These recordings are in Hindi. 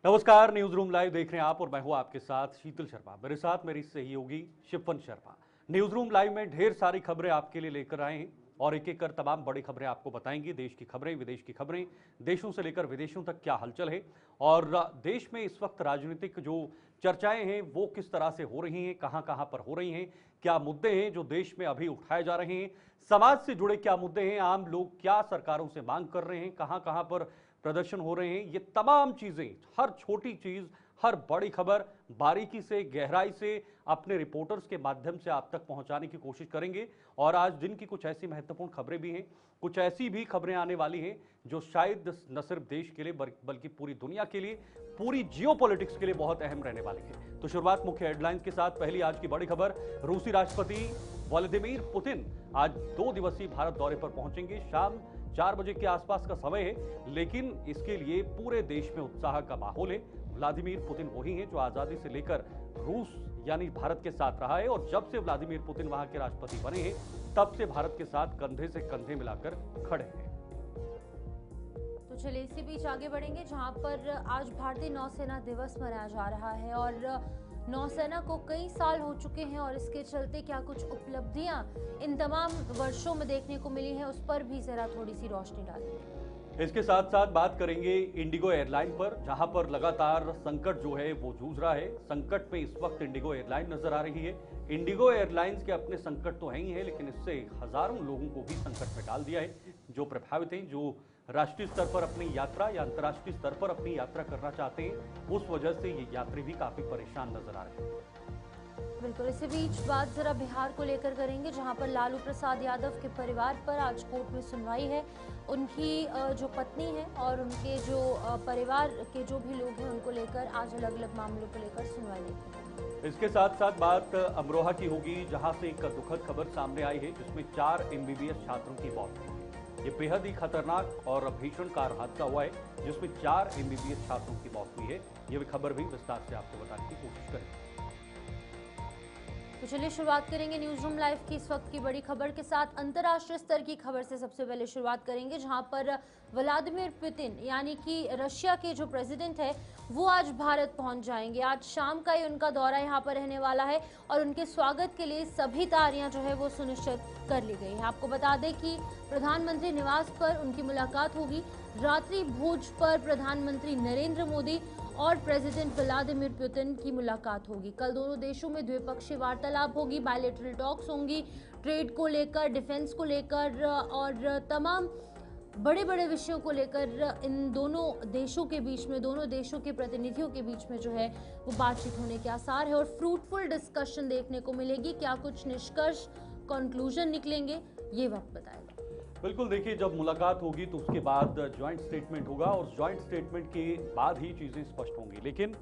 नमस्कार, न्यूज रूम लाइव देख रहे हैं आप और मैं हूं आपके साथ शीतल शर्मा। मेरे साथ मेरी सहयोगी chiffon Sharma. News room live में ढेर सारी खबरें आपके लिए लेकर आए हैं और एक एक कर तमाम बड़ी खबरें आपको बताएंगे। देश की खबरें, विदेश की खबरें, देशों से लेकर विदेशों तक क्या हलचल है और देश में इस वक्त राजनीतिक जो चर्चाएं हैं वो किस तरह से हो रही हैं, कहां कहां पर हो रही हैं, क्या मुद्दे हैं जो देश में अभी उठाए जा रहे हैं, समाज से जुड़े क्या मुद्दे हैं, आम लोग क्या सरकारों से मांग कर रहे हैं, कहां कहां पर प्रदर्शन हो रहे हैं, ये तमाम चीजें, हर छोटी चीज, हर बड़ी खबर बारीकी से, गहराई से अपने रिपोर्टर्स के माध्यम से आप तक पहुंचाने की कोशिश करेंगे। और आज दिन की कुछ ऐसी महत्वपूर्ण खबरें भी हैं, कुछ ऐसी भी खबरें आने वाली हैं जो शायद न सिर्फ देश के लिए बल्कि पूरी दुनिया के लिए, पूरी जियोपॉलिटिक्स के लिए बहुत अहम रहने वाली है। तो शुरुआत मुख्य हेडलाइंस के साथ। पहली आज की बड़ी खबर, रूसी राष्ट्रपति व्लादिमीर पुतिन आज 2 दिवसीय भारत दौरे पर पहुंचेंगे। शाम 4 बजे के आसपास का समय है, लेकिन इसके लिए पूरे देश में उत्साह का माहौल है। व्लादिमीर पुतिन वही हैं जो आजादी से लेकर रूस यानी भारत के साथ रहा है और जब से व्लादिमीर पुतिन वहां के राष्ट्रपति बने हैं तब से भारत के साथ कंधे से कंधे मिलाकर खड़े हैं। तो चलिए इसी बीच आगे बढ़ेंगे, जहां पर आज भारतीय नौसेना दिवस मनाया जा रहा है और नौसेना को कई साल हो चुके हैं और इसके चलते क्या कुछ उपलब्धियां इन तमाम वर्षों में देखने को मिली हैं, उस पर भी जरा थोड़ी सी रोशनी डालेंगे। इसके साथ साथ बात करेंगे इंडिगो एयरलाइन पर, जहां पर लगातार संकट जो है वो जूझ रहा है। संकट में इस वक्त इंडिगो एयरलाइन नजर आ रही है। इंडिगो एयरलाइंस के अपने संकट तो हैं ही है, लेकिन इससे हजारों लोगों को भी संकट में डाल दिया है जो प्रभावित हैं, जो राष्ट्रीय स्तर पर अपनी यात्रा या अंतर्राष्ट्रीय स्तर पर अपनी यात्रा करना चाहते हैं। उस वजह से ये यात्री भी काफी परेशान नजर आ रहे हैं। बिल्कुल, इसी बीच बात जरा बिहार को लेकर करेंगे, जहां पर लालू प्रसाद यादव के परिवार पर आज कोर्ट में सुनवाई है। उनकी जो पत्नी है और उनके जो परिवार के जो भी लोग हैं उनको लेकर आज अलग अलग मामलों को लेकर सुनवाई लेगी। इसके साथ साथ बात अमरोहा की होगी, जहां से एक दुखद खबर सामने आई है जिसमें 4 एमबीबीएस छात्रों की मौत हुई है। ये बेहद ही खतरनाक और भीषण कार हादसा हुआ है जिसमें 4 एमबीबीएस छात्रों की मौत हुई है। ये खबर भी विस्तार से आपको बताने की कोशिश करेंगे। तो चलिए शुरुआत करेंगे न्यूज रूम लाइव की इस वक्त की बड़ी खबर के साथ। अंतर्राष्ट्रीय स्तर की खबर से सबसे पहले शुरुआत करेंगे, जहां पर व्लादिमीर पुतिन यानी कि रशिया के जो प्रेसिडेंट है वो आज भारत पहुंच जाएंगे। आज शाम का ही उनका दौरा यहां पर रहने वाला है और उनके स्वागत के लिए सभी तैयारियां जो है वो सुनिश्चित कर ली गई है। आपको बता दें कि प्रधानमंत्री निवास पर उनकी मुलाकात होगी। रात्रि भोज पर प्रधानमंत्री नरेंद्र मोदी और प्रेसिडेंट व्लादिमीर पुतिन की मुलाकात होगी। कल दोनों देशों में द्विपक्षीय वार्तालाप होगी, बायलैटरल टॉक्स होंगी, ट्रेड को लेकर, डिफेंस को लेकर और तमाम बड़े बड़े विषयों को लेकर इन दोनों देशों के बीच में, दोनों देशों के प्रतिनिधियों के बीच में जो है वो बातचीत होने के आसार है और फ्रूटफुल डिस्कशन देखने को मिलेगी। क्या कुछ निष्कर्ष, कंक्लूजन निकलेंगे, ये वक्त बताएगा। बिल्कुल, देखिए जब मुलाकात होगी तो उसके बाद ज्वाइंट स्टेटमेंट होगा और ज्वाइंट स्टेटमेंट के बाद ही चीज़ें स्पष्ट होंगी। लेकिन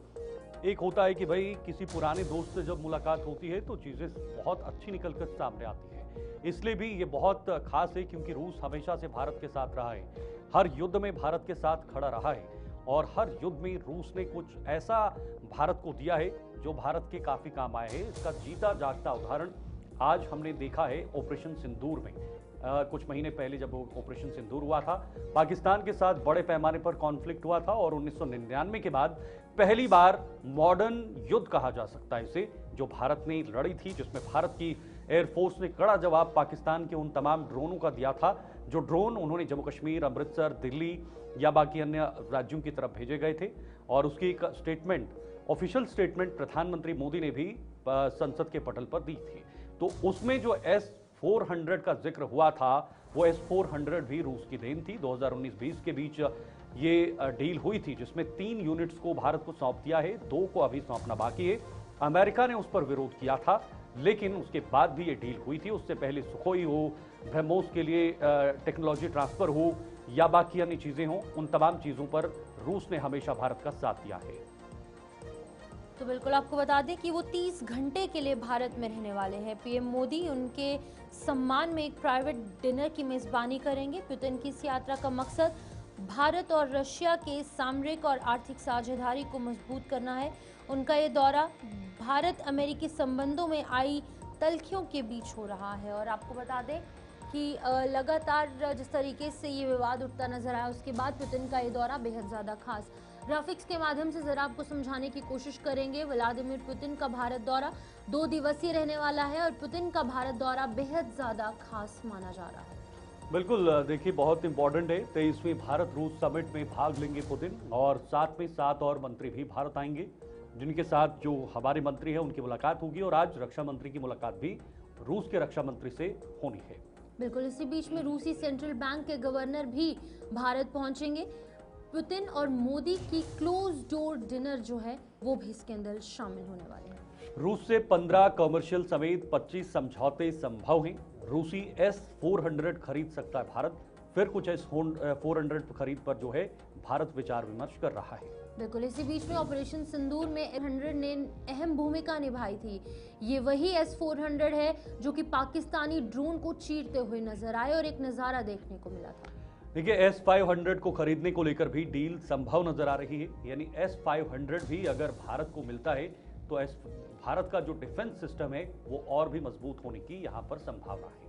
एक होता है कि भाई किसी पुराने दोस्त से जब मुलाकात होती है तो चीज़ें बहुत अच्छी निकलकर सामने आती हैं। इसलिए भी ये बहुत खास है क्योंकि रूस हमेशा से भारत के साथ रहा है, हर युद्ध में भारत के साथ खड़ा रहा है और हर युद्ध में रूस ने कुछ ऐसा भारत को दिया है जो भारत के काफ़ी काम आए हैं। इसका जीता जागता उदाहरण आज हमने देखा है ऑपरेशन सिंदूर में। कुछ महीने पहले जब ऑपरेशन सिंदूर हुआ था, पाकिस्तान के साथ बड़े पैमाने पर कॉन्फ्लिक्ट हुआ था और 1999 के बाद पहली बार मॉडर्न युद्ध कहा जा सकता है इसे, जो भारत ने लड़ी थी, जिसमें भारत की एयरफोर्स ने कड़ा जवाब पाकिस्तान के उन तमाम ड्रोनों का दिया था जो ड्रोन उन्होंने जम्मू कश्मीर, अमृतसर, दिल्ली या बाकी अन्य राज्यों की तरफ भेजे गए थे। और उसकी एक स्टेटमेंट, ऑफिशियल स्टेटमेंट प्रधानमंत्री मोदी ने भी संसद के पटल पर दी थी। तो उसमें जो S-400 का जिक्र हुआ था वो S-400 भी रूस की देन थी। 2019-20 के बीच ये डील हुई थी जिसमें 3 यूनिट्स को भारत को सौंप दिया है, 2 को अभी सौंपना बाकी है। अमेरिका ने उस पर विरोध किया था, लेकिन उसके बाद भी ये डील हुई थी। उससे पहले सुखोई हो, ब्रह्मोस के लिए टेक्नोलॉजी ट्रांसफर हो या बाकी अन्य चीजें हों, उन तमाम चीजों पर रूस ने हमेशा भारत का साथ दिया है। तो बिल्कुल आपको बता दें कि वो 30 घंटे के लिए भारत में रहने वाले हैं। पीएम मोदी उनके सम्मान में एक प्राइवेट डिनर की मेजबानी करेंगे। पुतिन की इस यात्रा का मकसद भारत और रशिया के सामरिक और आर्थिक साझेदारी को मजबूत करना है। उनका ये दौरा भारत अमेरिकी संबंधों में आई तल्खियों के बीच हो रहा है और आपको बता दें कि लगातार जिस तरीके से ये विवाद उठता नजर आया, उसके बाद पुतिन का ये दौरा बेहद ज़्यादा खास ग्राफिक्स के माध्यम से जरा आपको समझाने की कोशिश करेंगे। व्लादिमीर पुतिन का भारत दौरा 2 दिवसीय रहने वाला है और पुतिन का भारत दौरा बेहद ज्यादा खास माना जा रहा है। बिल्कुल, देखिए बहुत इंपॉर्टेंट है। 23वीं भारत रूस समिट में भाग लेंगे पुतिन और साथ में 7 और मंत्री भी भारत आएंगे, जिनके साथ जो हमारे मंत्री हैं उनकी मुलाकात होगी। और आज रक्षा मंत्री की मुलाकात भी रूस के रक्षा मंत्री से होनी है। बिल्कुल, इसी बीच में रूसी सेंट्रल बैंक के गवर्नर भी भारत पहुंचेंगे। पुतिन और मोदी की क्लोज डोर डिनर जो है वो भी इसके अंदर शामिल होने वाले हैं। रूस से 15 कमर्शियल समेत 25 समझौते संभव हैं। रूसी S-400 खरीद सकता है भारत। फिर कुछ S-400 खरीद पर जो है भारत विचार विमर्श कर रहा है। बिल्कुल, इसी बीच में ऑपरेशन सिंदूर में S-400 ने अहम भूमिका निभाई थी। ये वही S-400 है जो कि पाकिस्तानी ड्रोन को चीरते हुए नजर आए और एक नजारा देखने को मिला था। देखिए, S-500 को खरीदने को लेकर भी डील संभव नजर आ रही है। यानी S-500 भी अगर भारत को मिलता है तो भारत का जो डिफेंस सिस्टम है वो और भी मजबूत होने की यहां पर संभावना है।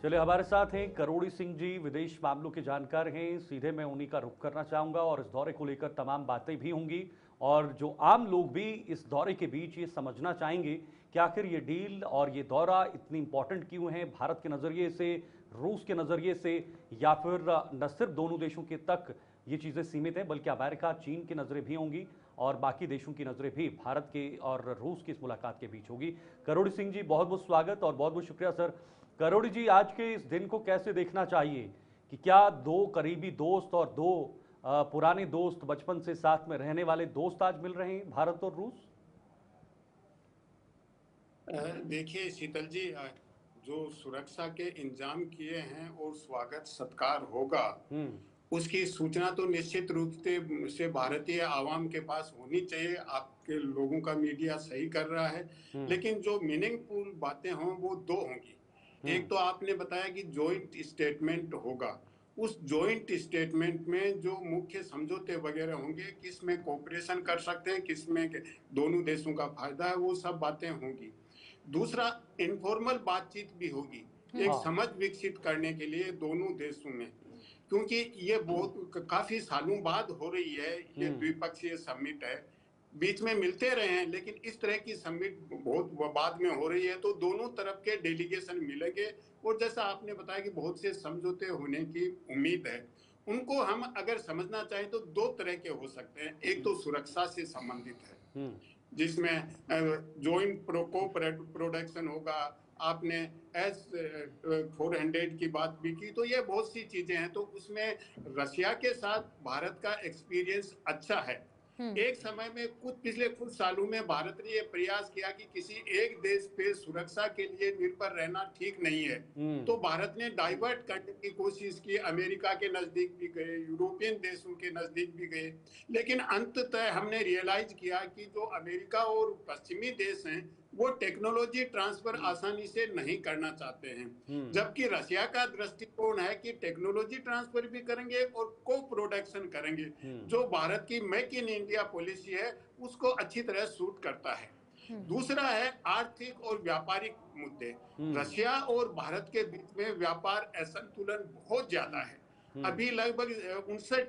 चलिए, हमारे साथ हैं करोड़ी सिंह जी, विदेश मामलों के जानकार हैं। सीधे मैं उन्हीं का रुख करना चाहूंगा और इस दौरे को लेकर तमाम बातें भी होंगी और जो आम लोग भी इस दौरे के बीच ये समझना चाहेंगे कि आखिर ये डील और ये दौरा इतनी इंपॉर्टेंट क्यों है भारत के नज़रिए से, रूस के नज़रिए से, या फिर न सिर्फ दोनों देशों के तक ये चीज़ें सीमित हैं बल्कि अमेरिका, चीन की नज़रें भी होंगी और बाकी देशों की नज़रें भी भारत के और रूस की इस मुलाकात के बीच होगी। करोड़ी सिंह जी, बहुत बहुत स्वागत और बहुत बहुत शुक्रिया सर। करोड़ी जी, आज के इस दिन को कैसे देखना चाहिए कि क्या 2 करीबी दोस्त और 2 पुराने दोस्त, बचपन से साथ में रहने वाले दोस्त आज मिल रहे हैं, भारत और रूस? देखिए शीतल जी, जो सुरक्षा के इंतजाम किए हैं और स्वागत सत्कार होगा उसकी सूचना तो निश्चित रूप से भारतीय आवाम के पास होनी चाहिए। आपके लोगों का मीडिया सही कर रहा है, लेकिन जो मीनिंगफुल बातें हों वो 2 होंगी। एक तो आपने बताया कि जॉइंट स्टेटमेंट होगा। उस जॉइंट स्टेटमेंट में जो मुख्य समझौते वगैरह होंगे, किस में कोऑपरेशन कर सकते हैं, किस में दोनों देशों का फायदा है, वो सब बातें होंगी। दूसरा, इनफॉर्मल बातचीत भी होगी, एक समझ विकसित करने के लिए दोनों देशों में, क्योंकि ये बहुत काफी सालों बाद हो रही है। ये द्विपक्षीय समिट है, बीच में मिलते रहे हैं, लेकिन इस तरह की समिट बहुत बाद में हो रही है, तो दोनों तरफ के डेलीगेशन मिलेंगे और जैसा आपने बताया कि बहुत से समझौते होने की उम्मीद है। उनको हम अगर समझना चाहें तो 2 तरह के हो सकते हैं। एक तो सुरक्षा से संबंधित है, जिसमें जॉइंट प्रोडक्शन होगा। आपने S-400 की बात भी की, तो ये बहुत सी चीजें हैं। तो उसमें रशिया के साथ भारत का एक्सपीरियंस अच्छा है। एक समय में पिछले कुछ सालों में भारत ने ये प्रयास किया कि किसी एक देश पे सुरक्षा के लिए निर्भर रहना ठीक नहीं है, तो भारत ने डाइवर्ट करने की कोशिश की। अमेरिका के नजदीक भी गए, यूरोपियन देशों के नजदीक भी गए, लेकिन अंततः हमने रियलाइज किया कि जो अमेरिका और पश्चिमी देश हैं वो टेक्नोलॉजी ट्रांसफर आसानी से नहीं करना चाहते हैं, जबकि रशिया का दृष्टिकोण है कि टेक्नोलॉजी ट्रांसफर भी करेंगे और को प्रोडक्शन करेंगे। जो भारत की मेक इन इंडिया पॉलिसी है उसको अच्छी तरह सूट करता है। दूसरा है आर्थिक और व्यापारिक मुद्दे। रशिया और भारत के बीच में व्यापार असंतुलन बहुत ज्यादा है। अभी लगभग 59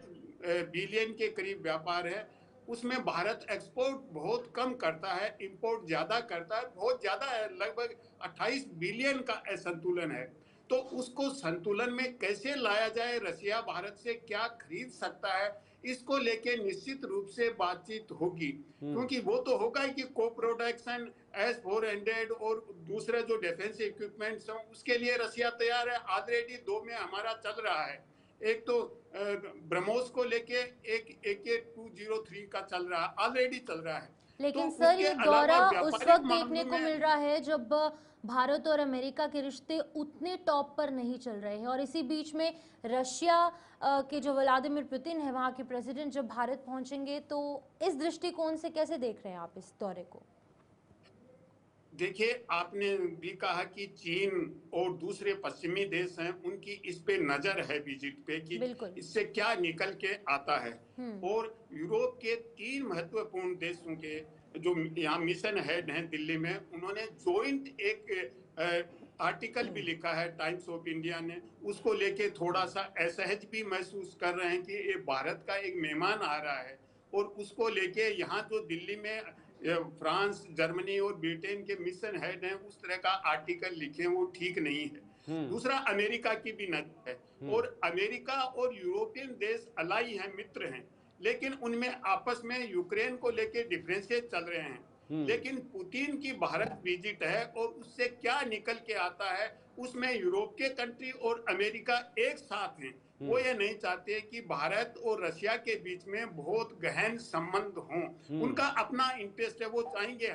बिलियन के करीब व्यापार है, उसमें भारत एक्सपोर्ट बहुत कम करता है, इंपोर्ट ज्यादा करता है, बहुत ज्यादा है, लगभग 28 बिलियन का असंतुलन है। तो उसको संतुलन में कैसे लाया जाए, रशिया भारत से क्या खरीद सकता है, इसको लेके निश्चित रूप से बातचीत होगी। क्योंकि वो तो होगा ही कि को प्रोडक्शन S-400 और दूसरे जो डिफेंस इक्विपमेंट्स हैं उसके लिए रशिया तैयार है। ऑलरेडी 2 में हमारा चल रहा है। एक तो ब्रह्मोस को लेके एक AK-203 का चल रहा है, ऑलरेडी चल रहा है। लेकिन तो सर, ये दौरा उस वक्त देखने को मिल रहा है जब भारत और अमेरिका के रिश्ते उतने टॉप पर नहीं चल रहे हैं और इसी बीच में रशिया के जो व्लादिमीर पुतिन है, वहाँ के प्रेसिडेंट जब भारत पहुंचेंगे, तो इस दृष्टिकोण से कैसे देख रहे हैं आप इस दौरे को? देखिए, आपने भी कहा कि चीन और दूसरे पश्चिमी देश हैं, उनकी इस पे नजर है विजिट पे कि इससे क्या निकल के आता है। और यूरोप के 3 महत्वपूर्ण देशों के जो यहाँ मिशन हेड हैं दिल्ली में, उन्होंने जॉइंट एक आर्टिकल भी लिखा है टाइम्स ऑफ इंडिया ने, उसको लेके थोड़ा सा असहज भी महसूस कर रहे हैं कि ये भारत का एक मेहमान आ रहा है, और उसको लेके यहाँ जो दिल्ली में फ्रांस, जर्मनी और ब्रिटेन के मिशन हेड हैं उस तरह का आर्टिकल लिखे, वो ठीक नहीं है। दूसरा, अमेरिका की भी नजर है, और अमेरिका और यूरोपियन देश अलाई हैं, मित्र हैं, लेकिन उनमें आपस में यूक्रेन को लेके डिफरेंसेस चल रहे हैं। लेकिन पुतिन की भारत विजिट है और उससे क्या निकल के आता है, उसमें यूरोप के कंट्री और अमेरिका एक साथ हैं। वो ये नहीं चाहते कि भारत और रशिया के बीच में बहुत गहन संबंध हों। उनका अपना इंटरेस्ट है, वो चाहेंगे।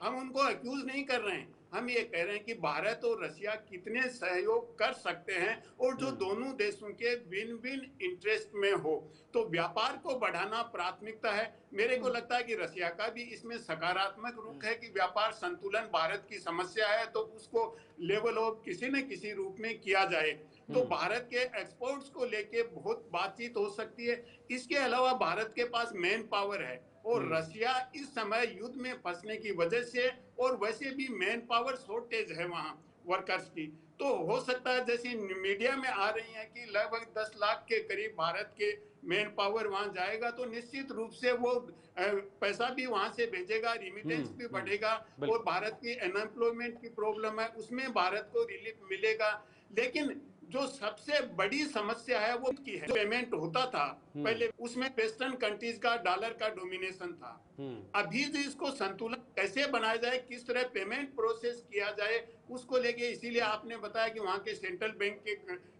हम उनको अक्यूज नहीं कर रहे हैं, हम ये कह रहे हैं कि भारत और रशिया कितने सहयोग कर सकते हैं और जो दोनों देशों के विन विन इंटरेस्ट में हो, तो व्यापार को बढ़ाना प्राथमिकता है। मेरे को लगता है कि रशिया का भी इसमें सकारात्मक रुख है कि व्यापार संतुलन भारत की समस्या है, तो उसको लेवल ऑफ किसी न किसी रूप में किया जाए। तो भारत के एक्सपोर्ट्स को लेके बहुत बातचीत हो सकती है। इसके अलावा भारत के पास मैन पावर है, और रशिया इस समय युद्ध में फंसने की वजह से, और वैसे भी मैन पावर शॉर्टेज है वहाँ वर्कर्स की, तो हो सकता है जैसे मीडिया में आ रही है कि लगभग 10 लाख के करीब भारत के मैन पावर वहां जाएगा, तो निश्चित रूप से वो पैसा भी वहां से भेजेगा, रिमिटेंस भी बढ़ेगा, और भारत की अनएम्प्लॉयमेंट की प्रॉब्लम है उसमें भारत को रिलीफ मिलेगा। लेकिन जो सबसे बड़ी समस्या है वो की है, पेमेंट होता था पहले, उसमें वेस्टर्न कंट्रीज का डॉलर का डोमिनेशन था। अभी जो इसको संतुलन कैसे बनाया जाए, किस तरह पेमेंट प्रोसेस किया जाए, उसको लेके, इसीलिए आपने बताया कि वहाँ के सेंट्रल बैंक के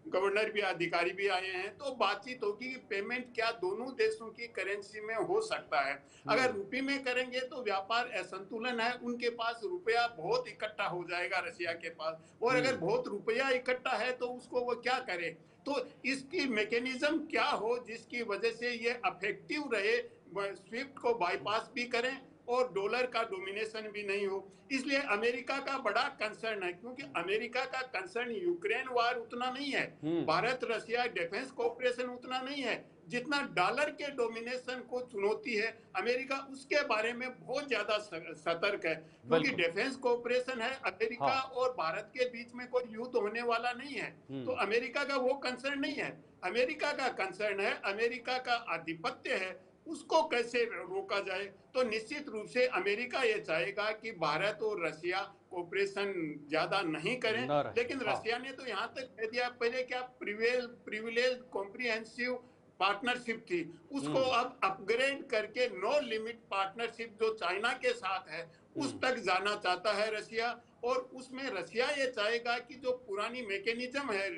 गवर्नर भी, अधिकारी भी आए हैं, तो बातचीत होगी कि पेमेंट क्या दोनों देशों की करेंसी में हो सकता है। अगर रुपये में करेंगे तो व्यापार असंतुलन है, उनके पास रुपया बहुत इकट्ठा हो जाएगा रशिया के पास, और अगर बहुत रुपया इकट्ठा है तो उसको वो क्या करे। तो इसकी मैकेनिज्म क्या हो जिसकी वजह से ये अफेक्टिव रहे, स्विफ्ट को बाईपास भी करें और डॉलर का डोमिनेशन भी नहीं हो। इसलिए अमेरिका का बड़ा कंसर्न है, क्योंकि अमेरिका का कंसर्न यूक्रेन वार उतना नहीं है, भारत रशिया डिफेंस कोऑपरेशन उतना नहीं है, जितना डॉलर के डोमिनेशन को चुनौती है। अमेरिका उसके बारे में बहुत ज्यादा सतर्क है, क्योंकि डिफेंस कोऑपरेशन है, अमेरिका और भारत के बीच में कोई युद्ध होने वाला नहीं है, तो अमेरिका का वो कंसर्न नहीं है। अमेरिका का कंसर्न है, अमेरिका का आधिपत्य है, उसको कैसे रोका जाए। तो निश्चित रूप से अमेरिका ये चाहेगा कि भारत और रशिया कोऑपरेशन ज्यादा नहीं करें, लेकिन रशिया ने तो यहाँ तक कह दिया, पहले क्या प्रिविलेज कॉम्प्रिहेंसिव पार्टनरशिप थी, उसको अब अपग्रेड करके नो लिमिट पार्टनरशिप जो चाइना के साथ है उस तक जाना चाहता है रशिया। और उसमें रशिया ये चाहेगा कि जो पुरानी मैकेनिज्म है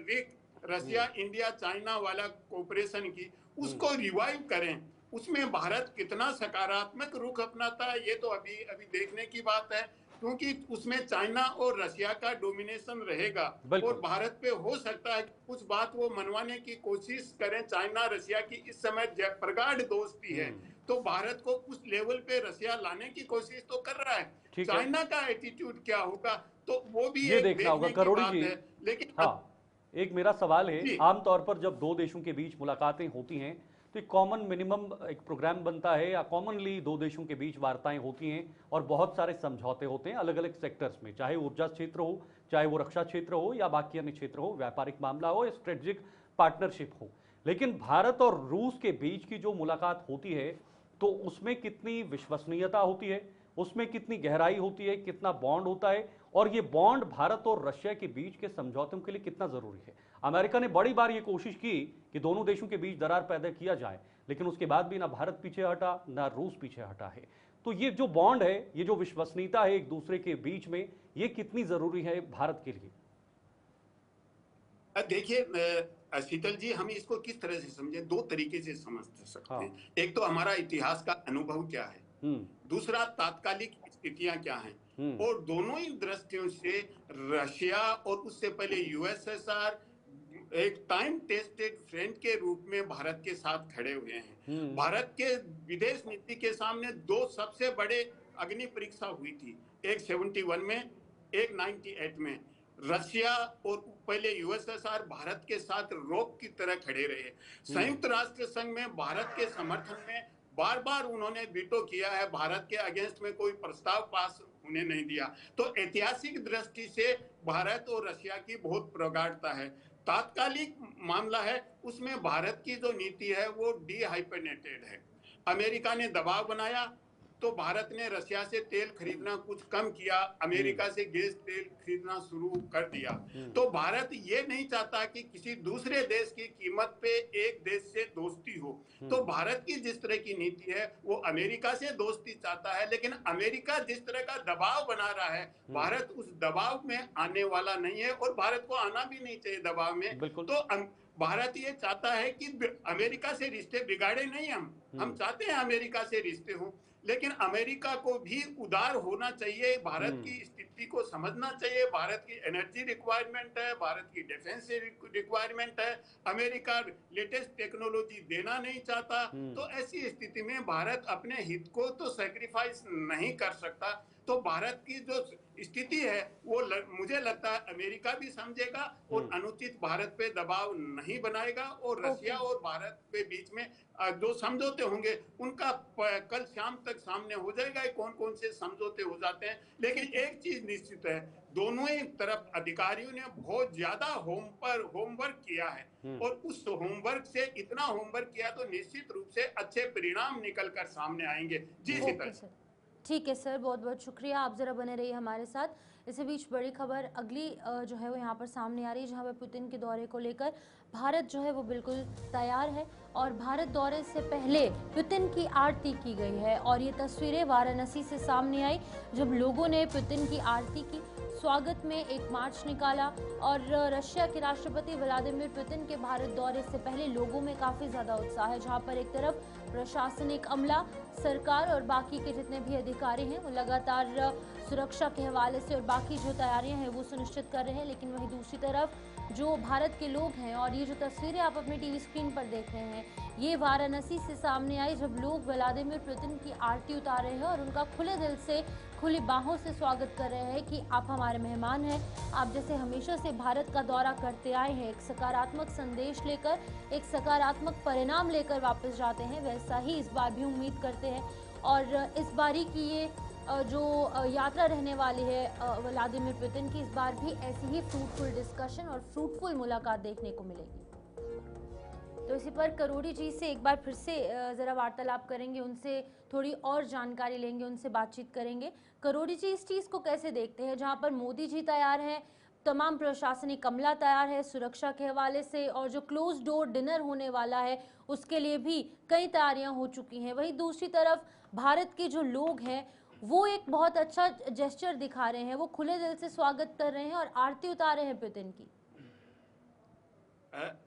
रशिया इंडिया चाइना वाला कोऑपरेशन की, उसको रिवाइव करें। उसमें भारत कितना सकारात्मक रुख अपनाता है ये तो अभी देखने की बात है, क्योंकि उसमें चाइना और रशिया का डोमिनेशन रहेगा, और भारत पे हो सकता है कुछ बात वो मनवाने की कोशिश करें। चाइना रशिया की इस समय प्रगाढ़ दोस्ती है, तो भारत को उस लेवल पे रशिया लाने की कोशिश तो कर रहा है। चाइना का एटीट्यूड क्या होगा तो वो भी ये देखना होगा। करोड़ी जी, लेकिन हाँ, एक मेरा सवाल है, आमतौर पर जब दो देशों के बीच मुलाकातें होती हैं तो एक कॉमन मिनिमम एक प्रोग्राम बनता है, या कॉमनली दो देशों के बीच वार्ताएं होती हैं और बहुत सारे समझौते होते हैं अलग अलग सेक्टर्स में, चाहे ऊर्जा क्षेत्र हो, चाहे वो रक्षा क्षेत्र हो, या बाकी अन्य क्षेत्र हो, व्यापारिक मामला हो या स्ट्रेटेजिक पार्टनरशिप हो। लेकिन भारत और रूस के बीच की जो मुलाकात होती है तो उसमें कितनी विश्वसनीयता होती है, उसमें कितनी गहराई होती है, कितना बॉन्ड होता है, और ये बॉन्ड भारत और रशिया के बीच के समझौतों के लिए कितना जरूरी है। अमेरिका ने बड़ी बार ये कोशिश की कि दोनों देशों के बीच दरार पैदा किया जाए, लेकिन उसके बाद भी ना भारत पीछे हटा ना रूस पीछे हटा है। तो ये जो बॉन्ड है, ये जो विश्वसनीयता है एक दूसरे के बीच में, ये कितनी जरूरी है भारत के लिए? देखिए शीतल जी, हम इसको किस तरह से समझें, दो तरीके से समझ सकते हैं। एक तो हमारा इतिहास का अनुभव क्या है, दूसरा तात्कालिक स्थितियां क्या हैं, और दोनों ही दृष्टियों से रशिया और उससे पहले यूएसएसआर एक टाइम टेस्टेड फ्रेंड के रूप में भारत के साथ खड़े हुए हैं। भारत के विदेश नीति के सामने दो सबसे बड़े अग्नि परीक्षा हुई थी, एक 71 में, एक 98 में। रशिया और पहले यूएसएसआर भारत के साथ रोक की तरह खड़े रहे। संयुक्त राष्ट्र संघ में भारत के समर्थन में बार बार उन्होंने वीटो किया है, भारत के अगेंस्ट में कोई प्रस्ताव पास होने नहीं दिया। तो ऐतिहासिक दृष्टि से भारत और रशिया की बहुत प्रगाढ़ता है। तात्कालिक मामला है, उसमें भारत की जो नीति है वो डिहाइपनेटेड है। अमेरिका ने दबाव बनाया तो भारत ने रशिया से तेल खरीदना कुछ कम किया, अमेरिका से गैस तेल खरीदना शुरू कर दिया। तो भारत ये नहीं चाहता कि किसी दूसरे देश की कीमत पे एक देश से दोस्ती हो। तो भारत की जिस तरह की नीति है वो अमेरिका से दोस्ती चाहता है, लेकिन अमेरिका जिस तरह का दबाव बना रहा है, भारत उस दबाव में आने वाला नहीं है और भारत को आना भी नहीं चाहिए दबाव में। तो भारत ये चाहता है कि अमेरिका से रिश्ते बिगाड़े नहीं, हम चाहते हैं अमेरिका से रिश्ते हों, लेकिन अमेरिका को भी उदार होना चाहिए, भारत की स्थिति को समझना चाहिए। भारत की एनर्जी रिक्वायरमेंट है, भारत की डिफेंस रिक्वायरमेंट है, अमेरिका लेटेस्ट टेक्नोलॉजी देना नहीं चाहता। तो ऐसी स्थिति में भारत अपने हित को तो सैक्रिफाइस नहीं कर सकता। तो भारत की जो स्थिति है वो मुझे लगता है अमेरिका भी समझेगा और अनुचित भारत पे दबाव नहीं बनाएगा, और रशिया और भारत के बीच में जो समझौते होंगे उनका कल शाम तक सामने हो जाएगा कौन कौन से समझौते हो जाते हैं। लेकिन एक चीज निश्चित है, दोनों ही तरफ अधिकारियों ने बहुत ज्यादा होमवर्क किया है, और उस होमवर्क से इतना होमवर्क किया तो निश्चित रूप से अच्छे परिणाम निकल कर सामने आएंगे। जी सीता। ठीक है सर, बहुत बहुत शुक्रिया, आप ज़रा बने रहिए हमारे साथ। इसी बीच बड़ी खबर अगली जो है वो यहाँ पर सामने आ रही है, जहाँ पर पुतिन के दौरे को लेकर भारत जो है वो बिल्कुल तैयार है, और भारत दौरे से पहले पुतिन की आरती की गई है। और ये तस्वीरें वाराणसी से सामने आई, जब लोगों ने पुतिन की आरती की, स्वागत में एक मार्च निकाला। और रशिया के राष्ट्रपति व्लादिमीर पुतिन के भारत दौरे से पहले लोगों में काफ़ी ज़्यादा उत्साह है, जहाँ पर एक तरफ प्रशासनिक अमला, सरकार और बाकी के जितने भी अधिकारी हैं वो लगातार सुरक्षा के हवाले से और बाकी जो तैयारियां हैं वो सुनिश्चित कर रहे हैं, लेकिन वहीं दूसरी तरफ जो भारत के लोग हैं, और ये जो तस्वीरें आप अपने टीवी स्क्रीन पर देख रहे हैं, ये वाराणसी से सामने आई, जब लोग व्लादिमीर पुतिन की आरती उतार रहे हैं और उनका खुले दिल से, खुली बाहों से स्वागत कर रहे हैं कि आप हमारे मेहमान हैं, आप जैसे हमेशा से भारत का दौरा करते आए हैं, एक सकारात्मक संदेश लेकर, एक सकारात्मक परिणाम लेकर वापस जाते हैं, वैसा ही इस बार भी उम्मीद करते हैं। और इस बारी की ये जो यात्रा रहने वाली है व्लादिमीर पुतिन की, इस बार भी ऐसी ही फ्रूटफुल डिस्कशन और फ्रूटफुल मुलाकात देखने को मिलेगी। तो इसी पर करोड़ी जी से एक बार फिर से ज़रा वार्तालाप करेंगे, उनसे थोड़ी और जानकारी लेंगे, उनसे बातचीत करेंगे। करोड़ी जी, इस चीज़ को कैसे देखते हैं, जहां पर मोदी जी तैयार हैं, तमाम प्रशासनिक अमला तैयार है सुरक्षा के हवाले से, और जो क्लोज डोर डिनर होने वाला है उसके लिए भी कई तैयारियां हो चुकी हैं, वहीं दूसरी तरफ भारत के जो लोग हैं वो एक बहुत अच्छा जेस्चर दिखा रहे हैं, वो खुले दिल से स्वागत कर रहे हैं और आरती उतार रहे हैं पुतिन की।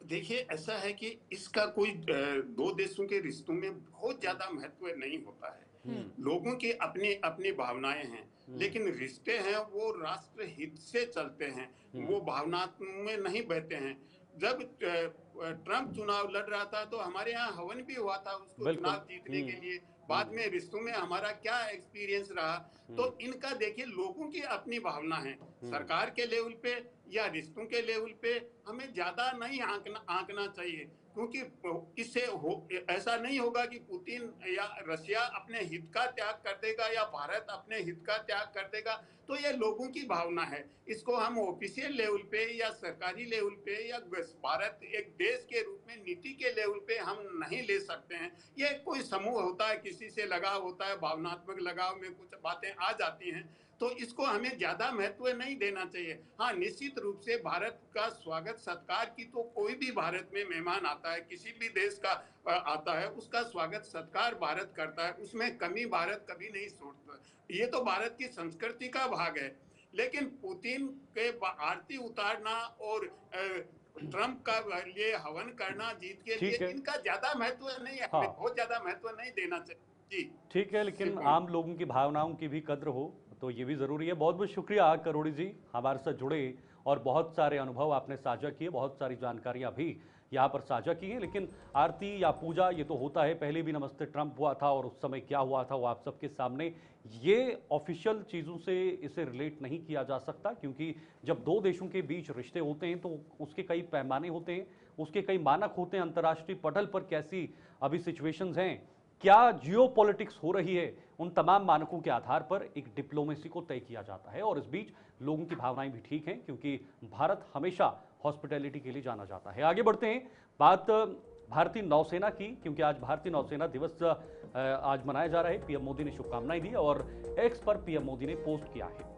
देखिए, ऐसा है कि इसका कोई दो देशों के रिश्तों में बहुत ज्यादा महत्व नहीं होता है। लोगों की अपनी अपनी भावनाएं हैं, लेकिन रिश्ते हैं वो राष्ट्र हित से चलते हैं, वो भावनात्मक में नहीं बहते हैं। जब ट्रंप चुनाव लड़ रहा था तो हमारे यहाँ हवन भी हुआ था उसको चुनाव जीतने के लिए। बाद में रिश्तों में हमारा क्या एक्सपीरियंस रहा, तो इनका देखिए लोगों की अपनी भावना है। सरकार के लेवल पे या रिश्तों के लेवल पे हमें ज्यादा नहीं आंकना चाहिए, क्योंकि इससे ऐसा नहीं होगा कि पुतिन या रशिया अपने हित का त्याग कर देगा या भारत अपने हित का त्याग कर देगा। तो ये लोगों की भावना है, इसको हम ऑफिशियल लेवल पे या सरकारी लेवल पे या भारत एक देश के रूप में नीति के लेवल पे हम नहीं ले सकते हैं। ये कोई समूह होता है, किसी से लगाव होता है, भावनात्मक लगाव में कुछ बातें आ जाती हैं, तो इसको हमें ज्यादा महत्व नहीं देना चाहिए। हाँ, निश्चित रूप से भारत का स्वागत सत्कार की तो कोई भी भारत में मेहमान आता है, किसी भी देश का आता है, उसका स्वागत सत्कार भारत करता है, उसमें कमी भारत कभी नहीं छोड़ता। ये तो भारत की संस्कृति का भाग है। लेकिन पुतिन के आरती उतारना और ट्रंप का ये हवन करना जीत के लिए, इनका ज्यादा महत्व नहीं है, हाँ। बहुत ज्यादा महत्व नहीं देना चाहिए। जी ठीक है, लेकिन आम लोगों की भावनाओं की भी कद्र हो तो ये भी जरूरी है। बहुत बहुत शुक्रिया करोड़ी जी, हमारे साथ जुड़े और बहुत सारे अनुभव आपने साझा किए, बहुत सारी जानकारियां भी यहाँ पर साझा की हैं। लेकिन आरती या पूजा ये तो होता है, पहले भी नमस्ते ट्रंप हुआ था और उस समय क्या हुआ था वो आप सबके सामने। ये ऑफिशियल चीज़ों से इसे रिलेट नहीं किया जा सकता, क्योंकि जब दो देशों के बीच रिश्ते होते हैं तो उसके कई पैमाने होते हैं, उसके कई मानक होते हैं, अंतर्राष्ट्रीय पटल पर कैसी अभी सिचुएशंस हैं, क्या जियोपॉलिटिक्स हो रही है, उन तमाम मानकों के आधार पर एक डिप्लोमेसी को तय किया जाता है। और इस बीच लोगों की भावनाएं भी ठीक हैं, क्योंकि भारत हमेशा हॉस्पिटैलिटी के लिए जाना जाता है। आगे बढ़ते हैं, बात भारतीय नौसेना की, क्योंकि आज भारतीय नौसेना दिवस आज मनाया जा रहा है। पीएम मोदी ने शुभकामनाएं दी और एक्स पर पीएम मोदी ने पोस्ट किया है।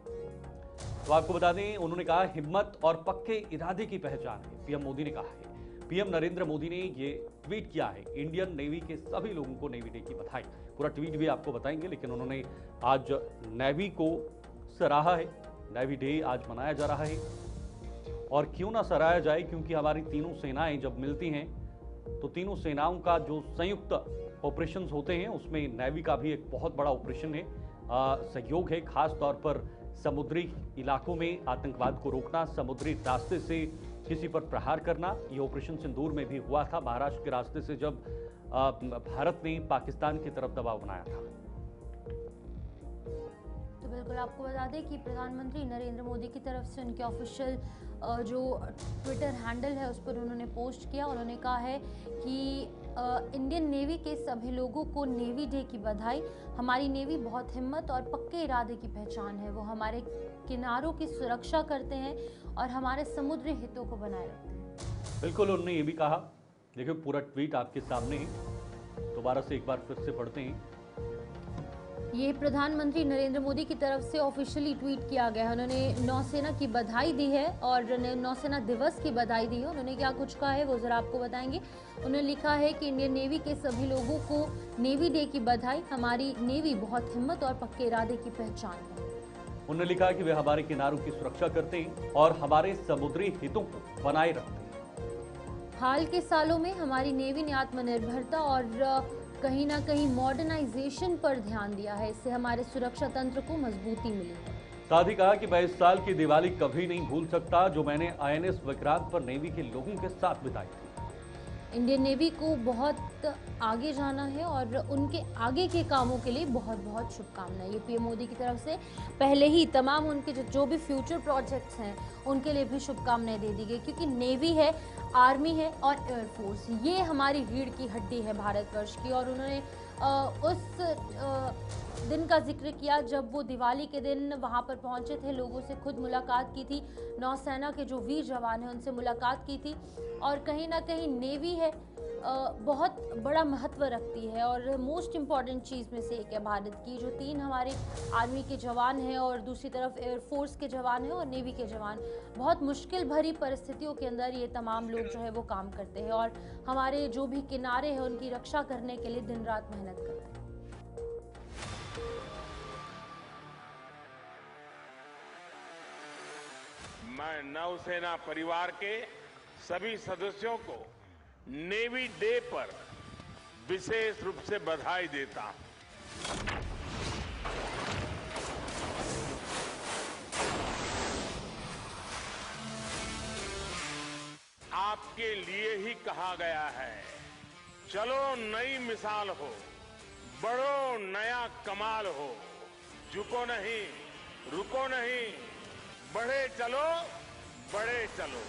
तो आपको बता दें, उन्होंने कहा हिम्मत और पक्के इरादे की पहचान है, पीएम मोदी ने कहा है। पीएम नरेंद्र मोदी ने ये ट्वीट किया है। इंडियन नेवी के सभी लोगों को नेवी डे की बधाई। पूरा ट्वीट भी आपको बताएंगे, लेकिन उन्होंने आज नेवी को सराहा है। नेवी डे आज मनाया जा रहा है, और क्यों ना सराहा जाए, क्योंकि हमारी तीनों सेनाएं जब मिलती हैं तो तीनों सेनाओं का जो संयुक्त ऑपरेशंस होते हैं, उसमें नेवी का भी एक बहुत बड़ा ऑपरेशन है, सहयोग है। खास तौर पर समुद्री इलाकों में आतंकवाद को रोकना, समुद्री रास्ते से किसी पर प्रहार करना। ये ऑपरेशन सिंदूर में भी हुआ था, महाराष्ट्र के रास्ते से, जब भारत ने पाकिस्तान की तरफ दबाव बनाया था। तो बिल्कुल आपको बता दें कि प्रधानमंत्री नरेंद्र मोदी की तरफ से उनके ऑफिशियल जो ट्विटर हैंडल है उस पर उन्होंने पोस्ट किया। उन्होंने कहा है कि इंडियन नेवी के सभी लोगों को नेवी डे की बधाई। हमारी नेवी बहुत हिम्मत और पक्के इरादे की पहचान है। वो हमारे किनारों की सुरक्षा करते हैं और हमारे समुद्री हितों को बनाए रखते हैं। बिल्कुल, उन्होंने ये भी कहा। देखिए, पूरा ट्वीट आपके सामने है, दोबारा से एक बार फिर से पढ़ते हैं। ये प्रधानमंत्री नरेंद्र मोदी की तरफ से ऑफिशियली ट्वीट किया गया है। उन्होंने नौसेना की बधाई दी है और नौसेना दिवस की बधाई दी है। उन्होंने क्या कुछ कहा है वो जरा आपको बताएंगे। उन्होंने लिखा है कि इंडियन नेवी के सभी लोगों को नेवी डे की बधाई। हमारी नेवी बहुत हिम्मत और पक्के इरादे की पहचान है। उन्होंने लिखा कि वे हमारे किनारों की सुरक्षा करते हैं और हमारे समुद्री हितों को बनाए रखते हैं। हाल के सालों में हमारी नेवी ने आत्मनिर्भरता और कहीं ना कहीं मॉडर्नाइजेशन पर ध्यान दिया है। इससे हमारे सुरक्षा तंत्र को मजबूती मिली है। साथ ही कहा कि मैं इस साल की दिवाली कभी नहीं भूल सकता जो मैंने आईएनएस विक्रांत पर नेवी के लोगों के साथ बिताई थी। इंडियन नेवी को बहुत आगे जाना है और उनके आगे के कामों के लिए बहुत बहुत शुभकामनाएं। ये पीएम मोदी की तरफ से पहले ही तमाम उनके जो भी फ्यूचर प्रोजेक्ट्स हैं उनके लिए भी शुभकामनाएं दे दी गई, क्योंकि नेवी है, आर्मी है और एयरफोर्स, ये हमारी रीढ़ की हड्डी है भारतवर्ष की। और उन्होंने उस दिन का जिक्र किया जब वो दिवाली के दिन वहाँ पर पहुँचे थे, लोगों से खुद मुलाकात की थी, नौसेना के जो वीर जवान हैं उनसे मुलाकात की थी। और कहीं ना कहीं नेवी है बहुत बड़ा महत्व रखती है और मोस्ट इम्पॉर्टेंट चीज़ में से एक है भारत की। जो 3 हमारे आर्मी के जवान हैं और दूसरी तरफ एयरफोर्स के जवान हैं और नेवी के जवान, बहुत मुश्किल भरी परिस्थितियों के अंदर ये तमाम लोग जो है वो काम करते हैं और हमारे जो भी किनारे हैं उनकी रक्षा करने के लिए दिन रात मेहनत करते हैं। मैं नौसेना परिवार के सभी सदस्यों को नेवी डे पर विशेष रूप से बधाई देता हूं। आपके लिए ही कहा गया है, चलो नई मिसाल हो, बढ़ो नया कमाल हो, झुको नहीं, रुको नहीं, बढ़े चलो, बड़े चलो।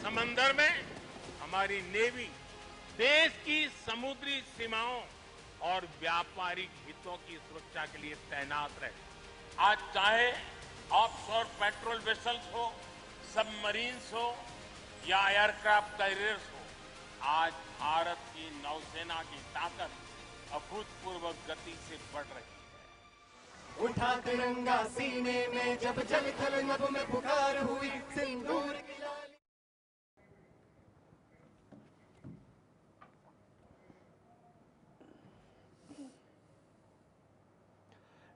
समंदर में हमारी नेवी देश की समुद्री सीमाओं और व्यापारिक हितों की सुरक्षा के लिए तैनात रहे। आज चाहे ऑफशोर पेट्रोल वेसल्स हो, सबमरीन्स हो या एयरक्राफ्ट कैरियर्स हो, आज भारत की नौसेना की ताकत अभूतपूर्व गति से बढ़ रही है। उठा तिरंगा सीने में जब जल थल नभ में पुकार हुई, सिंदूर की लाली।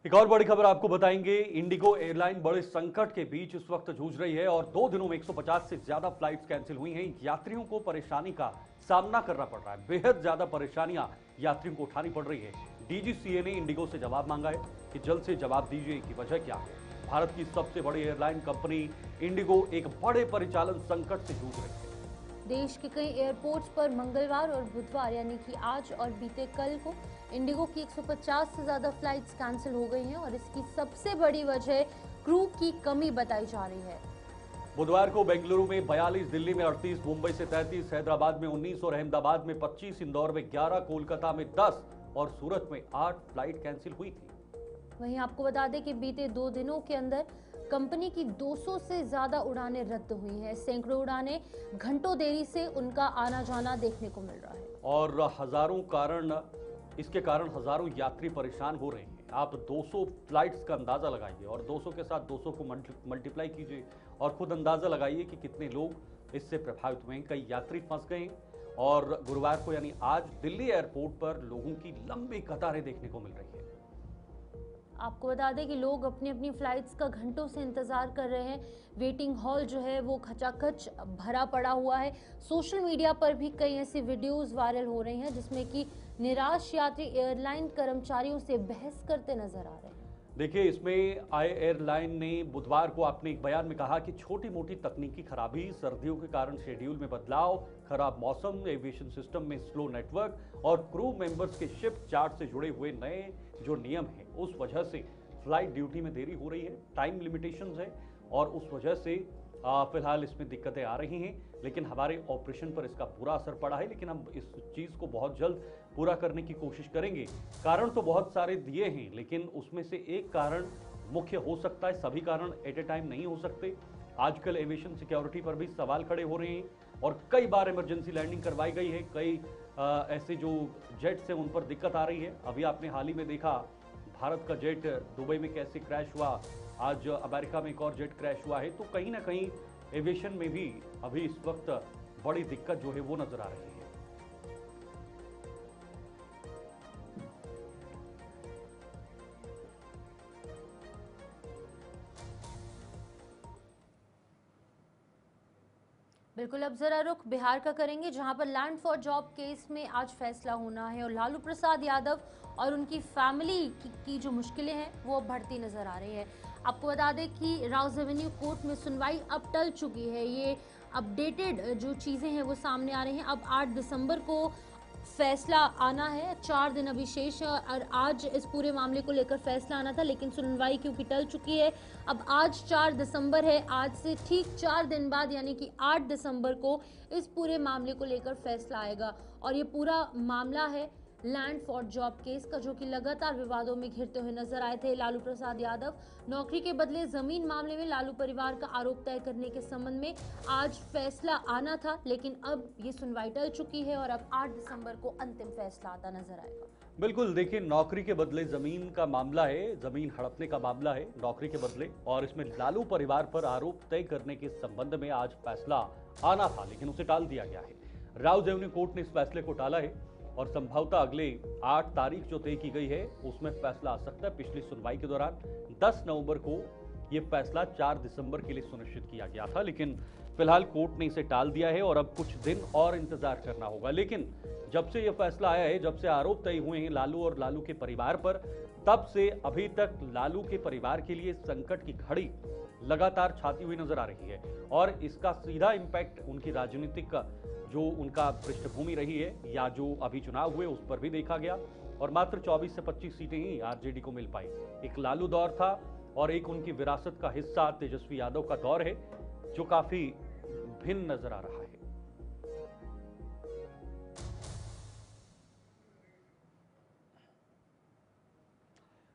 एक और बड़ी खबर आपको बताएंगे। इंडिगो एयरलाइन बड़े संकट के बीच इस वक्त जूझ रही है और 2 दिनों में 150 से ज्यादा फ्लाइट्स कैंसिल हुई हैं। यात्रियों को परेशानी का सामना करना पड़ रहा है, बेहद ज्यादा परेशानियां यात्रियों को उठानी पड़ रही है। डीजीसीए ने इंडिगो से जवाब मांगा है कि जल्द से जवाब दीजिए कि वजह क्या है। भारत की सबसे बड़ी एयरलाइन कंपनी इंडिगो एक बड़े परिचालन संकट से जूझ रही है। देश के कई एयरपोर्ट्स पर मंगलवार और बुधवार यानी कि आज और बीते कल को इंडिगो की 150 से ज़्यादा फ्लाइट्स कैंसिल हो गई हैं और इसकी सबसे बड़ी वजह क्रू की कमी बताई जा रही है। बुधवार को बेंगलुरु में 42, दिल्ली में 38, मुंबई से 33, हैदराबाद में 19 और अहमदाबाद में 25, इंदौर में 11, कोलकाता में 10 और सूरत में 8 फ्लाइट कैंसिल हुई थी। वहीं आपको बता दें कि बीते 2 दिनों के अंदर कंपनी की 200 से ज्यादा उड़ानें रद्द हुई हैं। सैकड़ों उड़ानें घंटों देरी से उनका आना जाना देखने को मिल रहा है और इसके कारण हजारों यात्री परेशान हो रहे हैं। आप 200 फ्लाइट्स का अंदाजा लगाइए और 200 के साथ 200 को मल्टीप्लाई कीजिए और खुद अंदाजा लगाइए कि कितने लोग इससे प्रभावित हुए हैं। कई यात्री फंस गए और गुरुवार को यानी आज दिल्ली एयरपोर्ट पर लोगों की लंबी कतारें देखने को मिल रही है। आपको बता दें कि लोग अपनी अपनी फ्लाइट्स का घंटों से इंतजार कर रहे हैं। वेटिंग हॉल जो है वो खचाखच भरा पड़ा हुआ है। सोशल मीडिया पर भी कई ऐसी वीडियोस वायरल हो रही हैं जिसमें कि निराश यात्री एयरलाइन कर्मचारियों से बहस करते नजर आ रहे हैं। देखिए, इसमें आई एयरलाइन ने बुधवार को अपने एक बयान में कहा कि छोटी मोटी तकनीकी खराबी, सर्दियों के कारण शेड्यूल में बदलाव, खराब मौसम, एविएशन सिस्टम में स्लो नेटवर्क और क्रू मेंबर्स के शिफ्ट चार्ट से जुड़े हुए नए जो नियम हैं उस वजह से फ्लाइट ड्यूटी में देरी हो रही है। टाइम लिमिटेशंस है और उस वजह से फिलहाल इसमें दिक्कतें आ रही हैं, लेकिन हमारे ऑपरेशन पर इसका बुरा असर पड़ा है। लेकिन हम इस चीज़ को बहुत जल्द पूरा करने की कोशिश करेंगे। कारण तो बहुत सारे दिए हैं, लेकिन उसमें से एक कारण मुख्य हो सकता है, सभी कारण एट ए टाइम नहीं हो सकते। आजकल एविएशन सिक्योरिटी पर भी सवाल खड़े हो रहे हैं और कई बार इमरजेंसी लैंडिंग करवाई गई है। कई ऐसे जो जेट्स हैं उन पर दिक्कत आ रही है। अभी आपने हाल ही में देखा भारत का जेट दुबई में कैसे क्रैश हुआ, आज अमेरिका में एक और जेट क्रैश हुआ है। तो कहीं ना कहीं एविएशन में भी अभी इस वक्त बड़ी दिक्कत जो है वो नजर आ रही है। बिल्कुल, अब जरा रुख बिहार का करेंगे जहां पर लैंड फॉर जॉब केस में आज फैसला होना है और लालू प्रसाद यादव और उनकी फैमिली की जो मुश्किलें हैं वो अब बढ़ती नजर आ रही है। आपको बता दें कि राउज एवेन्यू कोर्ट में सुनवाई अब टल चुकी है। ये अपडेटेड जो चीज़ें हैं वो सामने आ रही हैं। अब 8 दिसंबर को फैसला आना है, 4 दिन अभी शेष है और आज इस पूरे मामले को लेकर फैसला आना था, लेकिन सुनवाई क्योंकि टल चुकी है। अब आज 4 दिसंबर है, आज से ठीक 4 दिन बाद यानी कि 8 दिसंबर को इस पूरे मामले को लेकर फैसला आएगा। और ये पूरा मामला है लैंड फॉर जॉब केस का, जो कि लगातार विवादों में घिरते हुए नजर आए थे। लालू प्रसाद यादव नौकरी के बदले जमीन मामले में लालू परिवार का आरोप तय करने के संबंध में आज फैसला आना था, लेकिन अब ये सुनवाई टल चुकी है और अब 8 दिसंबर को अंतिम फैसला आता नजर आएगा। बिल्कुल, देखिए, नौकरी के बदले जमीन का मामला है, जमीन हड़पने का मामला है नौकरी के बदले, और इसमें लालू परिवार पर आरोप तय करने के संबंध में आज फैसला आना था, लेकिन उसे टाल दिया गया है। राउज एवेन्यू कोर्ट ने इस फैसले को टाला है और संभवतः अगले 8 तारीख जो तय की गई है उसमें फैसला आ सकता है। पिछली सुनवाई के दौरान 10 नवंबर को यह फैसला 4 दिसंबर के लिए सुनिश्चित किया गया था, लेकिन फिलहाल कोर्ट ने इसे टाल दिया है और अब कुछ दिन और इंतजार करना होगा। लेकिन जब से यह फैसला आया है, जब से आरोप तय हुए हैं लालू और लालू के परिवार पर, तब से अभी तक लालू के परिवार के लिए संकट की घड़ी लगातार छाती हुई नजर आ रही है और इसका सीधा इम्पैक्ट उनकी राजनीतिक जो उनका पृष्ठभूमि रही है या जो अभी चुनाव हुए उस पर भी देखा गया। और मात्र 24 से 25 सीटें ही आरजेडी को मिल पाई। एक लालू दौर था और एक उनकी विरासत का हिस्सा तेजस्वी यादव का दौर है जो काफी भिन्न नजर आ रहा है।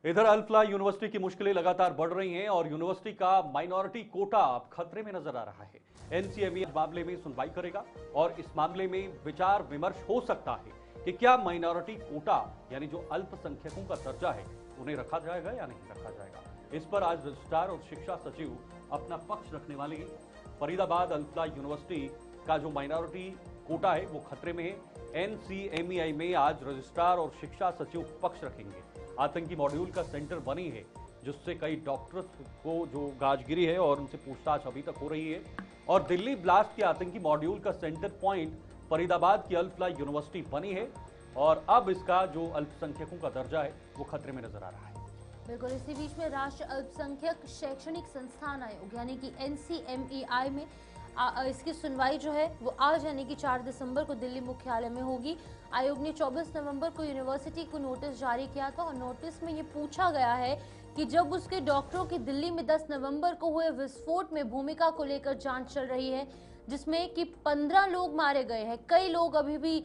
इधर अल्फ्ला यूनिवर्सिटी की मुश्किलें लगातार बढ़ रही हैं और यूनिवर्सिटी का माइनॉरिटी कोटा अब खतरे में नजर आ रहा है। एनसीएमई मामले में सुनवाई करेगा और इस मामले में विचार विमर्श हो सकता है कि क्या माइनॉरिटी कोटा यानी जो अल्पसंख्यकों का दर्जा है उन्हें रखा जाएगा या नहीं रखा जाएगा। इस पर आज रजिस्ट्रार और शिक्षा सचिव अपना पक्ष रखने वाले हैं। फरीदाबाद अल्फ्ला यूनिवर्सिटी का जो माइनॉरिटी कोटा है वो खतरे में है। एनसीएमई में आज रजिस्ट्रार और शिक्षा सचिव पक्ष रखेंगे। आतंकी मॉड्यूल का सेंटर बनी है जिससे कई डॉक्टर्स को जो गाजगिरी है और उनसे पूछताछ अभी तक हो रही है। और दिल्ली ब्लास्ट के आतंकी मॉड्यूल का सेंटर पॉइंट फरीदाबाद की अल्फ्ला यूनिवर्सिटी बनी है और अब इसका जो अल्पसंख्यकों का दर्जा है वो खतरे में नजर आ रहा है। बिल्कुल, इसी बीच में राष्ट्रीय अल्पसंख्यक शैक्षणिक संस्थान आयोग यानी कि एनसीएमई में इसकी सुनवाई जो है वो आज यानी कि 4 दिसंबर को दिल्ली मुख्यालय में होगी। आयोग ने 24 नवंबर को यूनिवर्सिटी को नोटिस जारी किया था और नोटिस में ये पूछा गया है कि जब उसके डॉक्टरों की दिल्ली में 10 नवंबर को हुए विस्फोट में भूमिका को लेकर जांच चल रही है, जिसमें कि 15 लोग मारे गए हैं, कई लोग अभी भी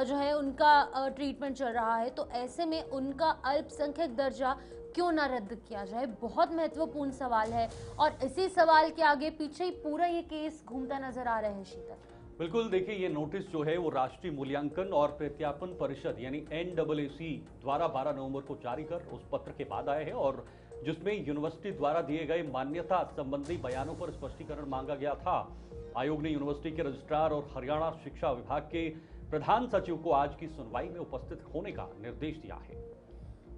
जो है उनका ट्रीटमेंट चल रहा है, तो ऐसे में उनका अल्पसंख्यक दर्जा क्यों ना रद्द किया जाए, बहुत महत्वपूर्ण सवाल है। और इसी सवाल के आगे पीछे ही पूरा ये केस घूमता नजर आ रहा है। शीतल, बिल्कुल, देखिए ये नोटिस जो है वो राष्ट्रीय मूल्यांकन और प्रत्यापन परिषद यानी NAAC द्वारा 12 नवंबर को जारी कर उस पत्र के बाद आए हैं, और जिसमें यूनिवर्सिटी द्वारा दिए गए मान्यता संबंधी बयानों पर स्पष्टीकरण मांगा गया था। आयोग ने यूनिवर्सिटी के रजिस्ट्रार और हरियाणा शिक्षा विभाग के प्रधान सचिव को आज की सुनवाई में उपस्थित होने का निर्देश दिया है।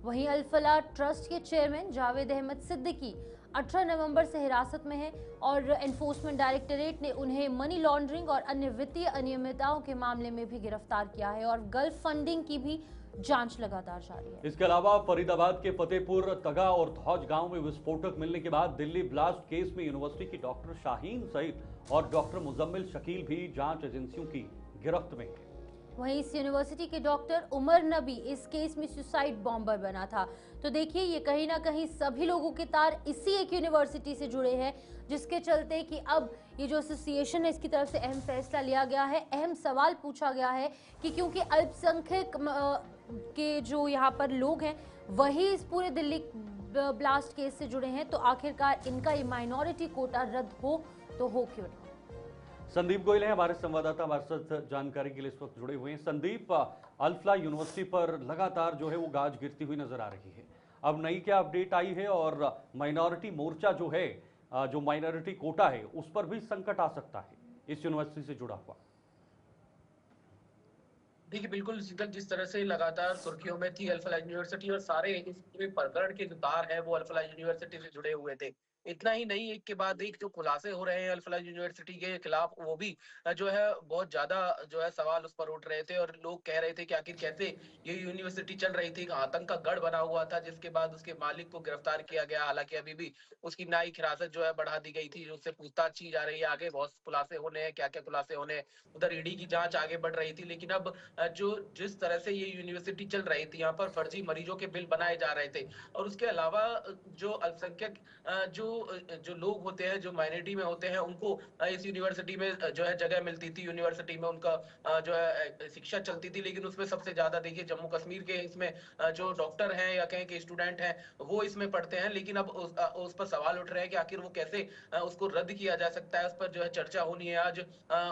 वहीं अल फलाह ट्रस्ट के चेयरमैन जावेद अहमद सिद्दीकी 18 नवंबर से हिरासत में है और एनफोर्समेंट डायरेक्टरेट ने उन्हें मनी लॉन्ड्रिंग और अन्य वित्तीय अनियमितताओं के मामले में भी गिरफ्तार किया है और गल्फ फंडिंग की भी जांच लगातार जारी है। इसके अलावा फरीदाबाद के फतेहपुर तगा और धौज गांव में विस्फोटक मिलने के बाद दिल्ली ब्लास्ट केस में यूनिवर्सिटी की डॉक्टर शाहीन सहित और डॉक्टर मुजम्मिल शकील भी जांच एजेंसियों की गिरफ्त में है। वहीं इस यूनिवर्सिटी के डॉक्टर उमर नबी इस केस में सुसाइड बॉम्बर बना था। तो देखिए, ये कहीं ना कहीं सभी लोगों के तार इसी एक यूनिवर्सिटी से जुड़े हैं, जिसके चलते कि अब ये जो एसोसिएशन है इसकी तरफ से अहम फैसला लिया गया है। अहम सवाल पूछा गया है कि क्योंकि अल्पसंख्यक के जो यहाँ पर लोग हैं वही इस पूरे दिल्ली ब्लास्ट केस से जुड़े हैं, तो आखिरकार इनका ये माइनॉरिटी कोटा रद्द हो तो हो क्यों ना। संदीप गोयल हैं हमारे संवाददाता, हमारे साथ जानकारी के लिए इस वक्त जुड़े हुए हैं। संदीप, अल फलाह यूनिवर्सिटी पर लगातार जो है वो गाज गिरती हुई नजर आ रही है, अब नई क्या अपडेट आई है और माइनॉरिटी मोर्चा जो है, जो माइनॉरिटी कोटा है, उस पर भी संकट आ सकता है इस यूनिवर्सिटी से जुड़ा हुआ? देखिए बिल्कुल शीतल, जिस तरह से लगातार सुर्खियों में थी अल फलाह यूनिवर्सिटी और सारे इस पूरे प्रकरण के जो तार है वो अल फलाह यूनिवर्सिटी से जुड़े हुए थे। इतना ही नहीं, एक के बाद एक जो खुलासे हो रहे हैं अल फलाह यूनिवर्सिटी के खिलाफ, वो भी जो है बहुत ज्यादा जो है सवाल उस पर उठ रहे थे और लोग कह रहे थे कि आखिर कैसे ये यूनिवर्सिटी चल रही थी, आतंक का गढ़ बना हुआ था, जिसके बाद उसके मालिक को गिरफ्तार किया गया। हालांकि अभी भी उसकी न्यायिक हिरासत जो है बढ़ा दी गई थी, उससे पूछताछ की जा रही है, आगे बहुत खुलासे होने हैं, क्या क्या खुलासे होने हैं। उधर ईडी की जांच आगे बढ़ रही थी, लेकिन अब जो जिस तरह से ये यूनिवर्सिटी चल रही थी, यहाँ पर फर्जी मरीजों के बिल बनाए जा रहे थे और उसके अलावा जो अल्पसंख्यक जो लोग होते हैं, जो माइनॉरिटी में होते हैं, उनको इस यूनिवर्सिटी में जो है जगह मिलती थी, यूनिवर्सिटी में उनका जो है शिक्षा चलती थी। लेकिन उसमें सबसे ज्यादा देखिए जम्मू कश्मीर के इसमें जो डॉक्टर हैं या कहें कि स्टूडेंट हैं वो इसमें पढ़ते हैं, लेकिन अब उस पर सवाल उठ रहे हैं कि आखिर वो कैसे उसको रद्द किया जा सकता है। उस पर जो है चर्चा होनी है आज,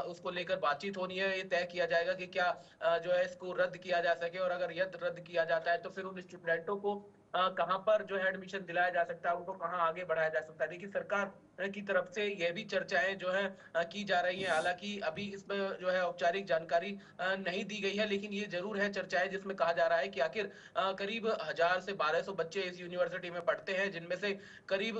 उसको लेकर बातचीत होनी है, ये तय किया जाएगा कि क्या जो है इसको रद्द किया जा सके, और अगर यदि रद्द किया जाता है तो फिर उन स्टूडेंटों को कहाँ पर जो है एडमिशन दिलाया जा सकता है, उनको कहाँ आगे बढ़ाया जा सकता है। देखिए सरकार की तरफ से यह भी चर्चाएं जो है की जा रही हैं। हालांकि अभी इसमें जो है औपचारिक जानकारी नहीं दी गई है, लेकिन ये जरूर है चर्चाएं जिसमें कहा जा रहा है कि आखिर करीब 1000 से 1200 बच्चे इस यूनिवर्सिटी में पढ़ते हैं, जिनमें से करीब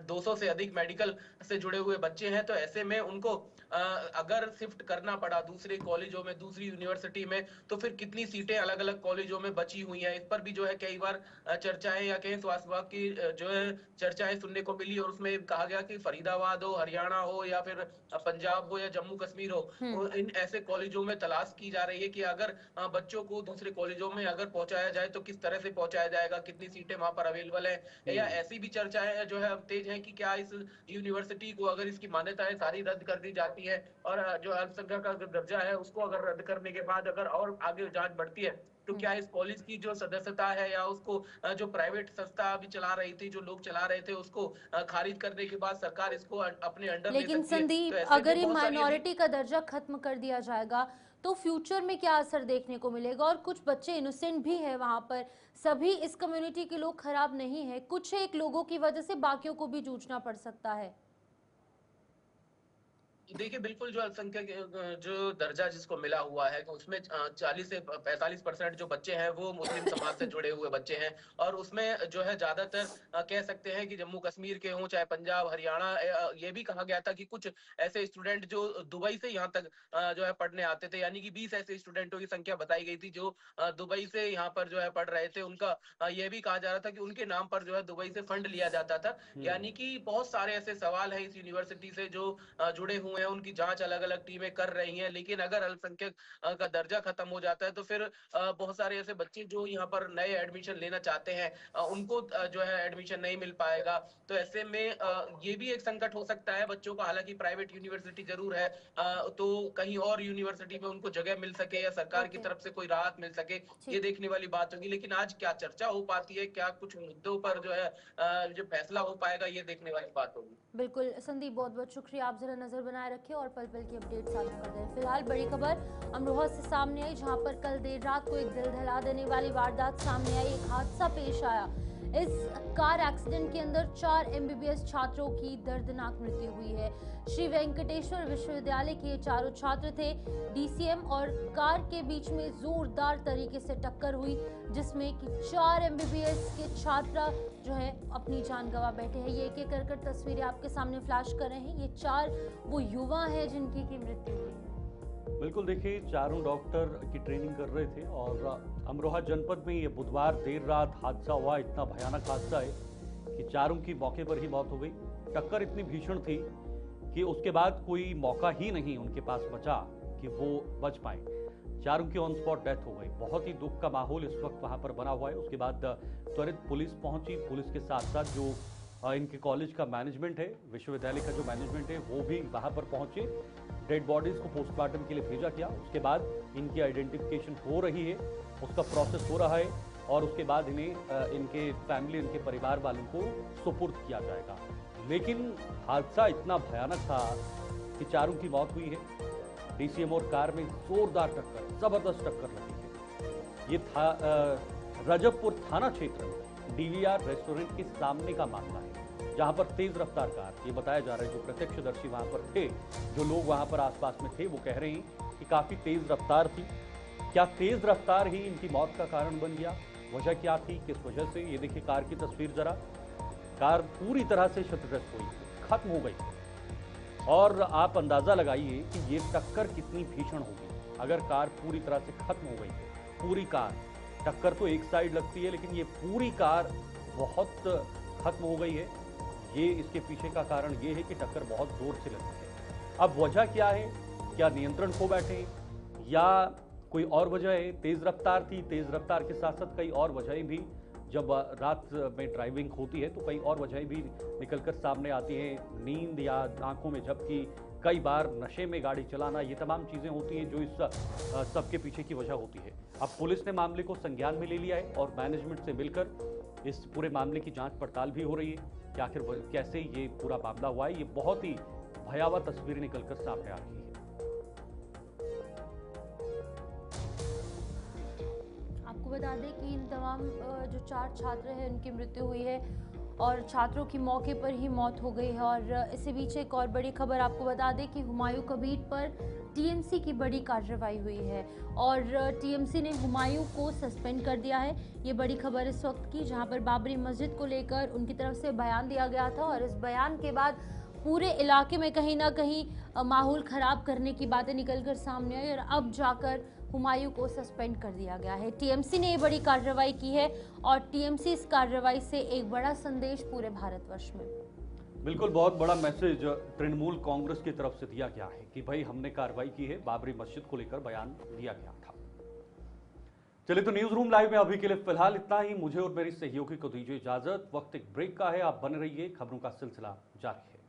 200 से अधिक मेडिकल से जुड़े हुए बच्चे हैं। तो ऐसे में उनको अगर शिफ्ट करना पड़ा दूसरे कॉलेजों में, दूसरी यूनिवर्सिटी में, तो फिर कितनी सीटें अलग अलग कॉलेजों में बची हुई हैं, इस पर भी जो है कई बार चर्चाएं या कहीं स्वास्थ्य विभाग की जो है चर्चाएं सुनने को मिली। और उसमें कहा गया कि फरीदाबाद हो, हरियाणा हो या फिर पंजाब हो या जम्मू कश्मीर हो, इन ऐसे कॉलेजों में तलाश की जा रही है कि अगर बच्चों को दूसरे कॉलेजों में अगर पहुंचाया जाए तो किस तरह से पहुंचाया जाएगा, कितनी सीटें वहां पर अवेलेबल है। या ऐसी भी चर्चाएं जो है अब तेज है कि क्या इस यूनिवर्सिटी को अगर इसकी मान्यताएं सारी रद्द कर दी जाती है और जो अल्पसंख्यक का दर्जा है उसको अगर रद्द करने के बाद अगर और आगे जांच बढ़ती है तो क्या इस कॉलेज की जो सदस्यता है या उसको जो प्राइवेट संस्था अभी चला रही थी, जो लोग चला रहे थे, उसको खारिज करने के बाद सरकार इसको अपने अंडर ले सकती है। लेकिन संदीप, तो अगर ये माइनॉरिटी का दर्जा खत्म कर दिया जाएगा तो फ्यूचर में क्या असर देखने को मिलेगा? और कुछ बच्चे इनोसेंट भी है वहां पर, सभी इस कम्युनिटी के लोग खराब नहीं है, कुछ एक लोगों की वजह से बाकियों को भी जूझना पड़ सकता है। देखिए बिल्कुल, जो अल्पसंख्यक जो दर्जा जिसको मिला हुआ है उसमें 40 से 45% जो बच्चे हैं वो मुस्लिम समाज से जुड़े हुए बच्चे हैं, और उसमें जो है ज्यादातर कह सकते हैं कि जम्मू कश्मीर के हों चाहे पंजाब हरियाणा। ये भी कहा गया था कि कुछ ऐसे स्टूडेंट जो दुबई से यहाँ तक जो है पढ़ने आते थे, यानी कि 20 ऐसे स्टूडेंटों की संख्या बताई गई थी जो दुबई से यहाँ पर जो है पढ़ रहे थे। उनका ये भी कहा जा रहा था कि उनके नाम पर जो है दुबई से फंड लिया जाता था। यानी कि बहुत सारे ऐसे सवाल हैं इस यूनिवर्सिटी से जो जुड़े हुए हुए हैं, उनकी जांच अलग अलग टीमें कर रही हैं, लेकिन अगर अल्पसंख्यक का दर्जा खत्म हो जाता है तो फिर बहुत सारे ऐसे बच्चे जो यहाँ पर नए एडमिशन लेना चाहते हैं उनको जो है एडमिशन नहीं मिल पाएगा। तो ऐसे में ये भी एक संकट हो सकता है बच्चों का। हालांकि प्राइवेट यूनिवर्सिटी जरूर है, तो कहीं और यूनिवर्सिटी में उनको जगह मिल सके या सरकार की तरफ से कोई राहत मिल सके, ये देखने वाली बात होगी। लेकिन आज क्या चर्चा हो पाती है, क्या कुछ मुद्दों पर जो है जो फैसला हो पाएगा, ये देखने वाली बात होगी। बिल्कुल संदीप, बहुत बहुत शुक्रिया। आप जरा नजर बनाए रखें और पल पल की अपडेट साझा कर दें। फिलहाल बड़ी खबर अमरोहा से सामने आई, जहां पर कल देर रात को एक दिल दहला देने वाली वारदात सामने आई। एक हादसा पेश आया। इस कार एक्सीडेंट के अंदर 4 MBBS छात्रों की दर्दनाक मृत्यु हुई है। श्री वेंकटेश्वर विश्वविद्यालय के ये चारों छात्र थे। DCM और कार के बीच में जोरदार तरीके से टक्कर हुई, जिसमें कि 4 MBBS के छात्र जो है अपनी जान गंवा बैठे हैं। ये एक एक कर तस्वीरें आपके सामने फ्लैश कर रहे हैं। ये 4 वो युवा हैं जिनकी की मृत्यु हुई है। बिल्कुल, देखिए चारों डॉक्टर की ट्रेनिंग कर रहे थे और अमरोहा जनपद में ये बुधवार देर रात हादसा हुआ। इतना भयानक हादसा है कि चारों की मौके पर ही मौत हो गई। टक्कर इतनी भीषण थी कि उसके बाद कोई मौका ही नहीं उनके पास बचा कि वो बच पाए। चारों की ऑन स्पॉट डेथ हो गई। बहुत ही दुख का माहौल इस वक्त वहां पर बना हुआ है। उसके बाद त्वरित पुलिस पहुंची। पुलिस के साथ साथ जो इनके कॉलेज का मैनेजमेंट है, विश्वविद्यालय का जो मैनेजमेंट है, वो भी वहां पर पहुंचे। डेड बॉडीज को पोस्टमार्टम के लिए भेजा गया। उसके बाद इनकी आइडेंटिफिकेशन हो रही है, उसका प्रोसेस हो रहा है और उसके बाद इन्हें इनके फैमिली, इनके परिवार वालों को सुपुर्द किया जाएगा। लेकिन हादसा इतना भयानक था कि चारों की मौत हुई है। DCM और कार में जोरदार टक्कर, जबरदस्त टक्कर लगी है। ये था रजबपुर थाना क्षेत्र में DVR रेस्टोरेंट के सामने का मामला है, जहां पर तेज रफ्तार कार, ये बताया जा रहा है, जो प्रत्यक्षदर्शी वहां पर थे, जो लोग वहां पर आसपास में थे, वो कह रहे हैं कि काफी तेज रफ्तार थी। क्या तेज रफ्तार ही इनकी मौत का कारण बन गया? वजह क्या थी, किस वजह से? ये देखिए कार की तस्वीर जरा। कार पूरी तरह से क्षतिग्रस्त हुई, खत्म हो गई। और आप अंदाजा लगाइए कि ये टक्कर कितनी भीषण होगी अगर कार पूरी तरह से खत्म हो गई है। पूरी कार, टक्कर तो एक साइड लगती है, लेकिन ये पूरी कार बहुत खत्म हो गई है। ये इसके पीछे का कारण ये है कि टक्कर बहुत जोर से लगी है। अब वजह क्या है? क्या नियंत्रण खो बैठे या कोई और वजह है? तेज रफ्तार थी, तेज रफ्तार के साथ साथ कई और वजहें भी, जब रात में ड्राइविंग होती है तो कई और वजहें भी निकलकर सामने आती हैं। नींद या आंखों में झपकी, कई बार नशे में गाड़ी चलाना, ये तमाम चीज़ें होती हैं जो इस सबके पीछे की वजह होती है। अब पुलिस ने मामले को संज्ञान में ले लिया है और मैनेजमेंट से मिलकर इस पूरे मामले की जांच पड़ताल भी हो रही है कि आखिर कैसे ये पूरा मामला हुआ है। ये बहुत ही भयावह तस्वीरें निकलकर सामने आ रही है। आपको बता दें कि इन तमाम जो 4 छात्र हैं उनकी मृत्यु हुई है और छात्रों की मौके पर ही मौत हो गई है। और इसी बीच एक और बड़ी खबर आपको बता दें कि हुमायूं कबीर पर TMC की बड़ी कार्रवाई हुई है और TMC ने हुमायूं को सस्पेंड कर दिया है। ये बड़ी खबर इस वक्त की, जहां पर बाबरी मस्जिद को लेकर उनकी तरफ से बयान दिया गया था और इस बयान के बाद पूरे इलाके में कहीं ना कहीं माहौल ख़राब करने की बातें निकलकर सामने आई और अब जाकर हुमायूं को सस्पेंड कर दिया गया है। TMC ने ये बड़ी कार्रवाई की है और TMC इस कार्रवाई से एक बड़ा संदेश पूरे भारतवर्ष में, बिल्कुल बहुत बड़ा मैसेज तृणमूल कांग्रेस की तरफ से दिया गया है कि भाई हमने कार्रवाई की है, बाबरी मस्जिद को लेकर बयान दिया गया था। चलिए तो न्यूज रूम लाइव में अभी के लिए फिलहाल इतना ही। मुझे और मेरी सहयोगी को दीजिए इजाजत। वक्त एक ब्रेक का है, आप बने रहिए, खबरों का सिलसिला जारी है।